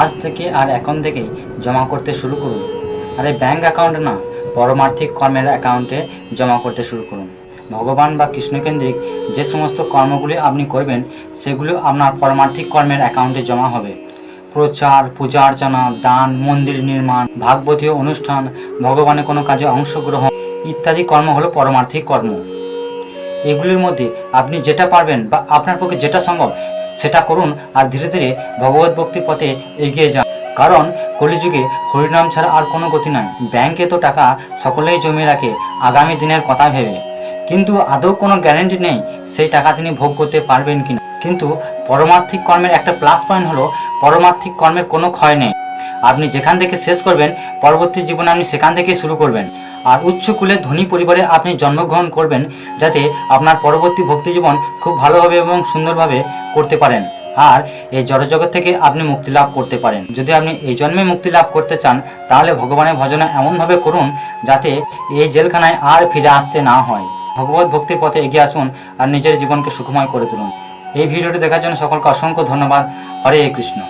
আজ থেকে আর এখন থেকেই জমা করতে শুরু করুন। আরে ব্যাঙ্ক অ্যাকাউন্টে না, পারমার্থিক কর্মের অ্যাকাউন্টে জমা করতে শুরু করুন। ভগবান বা কৃষ্ণকেন্দ্রিক যে সমস্ত কর্মগুলি আপনি করবেন সেগুলো আপনার পারমার্থিক কর্মের অ্যাকাউন্টে জমা হবে। প্রচার, পূজা অর্চনা, দান, মন্দির নির্মাণ, ভাগবতীয় অনুষ্ঠান, ভগবানের কোনো কাজে অংশগ্রহণ ইত্যাদি কর্ম হলো পারমার্থিক কর্ম। এগুলির মধ্যে আপনি যেটা পারবেন বা আপনার পক্ষে যেটা সম্ভব সেটা করুন আর ধীরে ধীরে ভগবত ভক্তির পথে এগিয়ে যান। কারণ কলিযুগে হরিনাম ছাড়া আর কোনো গতি নাই। ব্যাংকে তো টাকা সকলেই জমিয়ে রাখে আগামী দিনের কথা ভেবে, কিন্তু আদৌ কোনো গ্যারেন্টি নেই সেই টাকা তিনি ভোগ করতে পারবেন কিনা। কিন্তু পারমার্থিক কর্মের একটা প্লাস পয়েন্ট হলো পারমার্থিক কর্মের কোনো ক্ষয় নেই। আপনি যেখান থেকে শেষ করবেন পরবর্তী জীবনে আপনি সেখান থেকেই শুরু করবেন। আর উচ্চ কুলের ধনী পরিবারে আপনি জন্মগ্রহণ করবেন যাতে আপনার পরবর্তী ভক্তি জীবন খুব ভালোভাবে এবং সুন্দরভাবে করতে পারেন আর এই জড়জগৎ থেকে আপনি মুক্তি লাভ করতে পারেন। যদি আপনি এই জন্মে মুক্তি লাভ করতে চান তাহলে ভগবানের ভজনা এমনভাবে করুন যাতে এই জেলখানায় আর ফিরে আসতে না হয়। ভগবত ভক্তির পথে এগিয়ে আসুন আর নিজের জীবনকে সুখময় করে তুলুন। এই ভিডিওটি দেখার জন্য সকলকে অসংখ্য ধন্যবাদ। হরে কৃষ্ণ।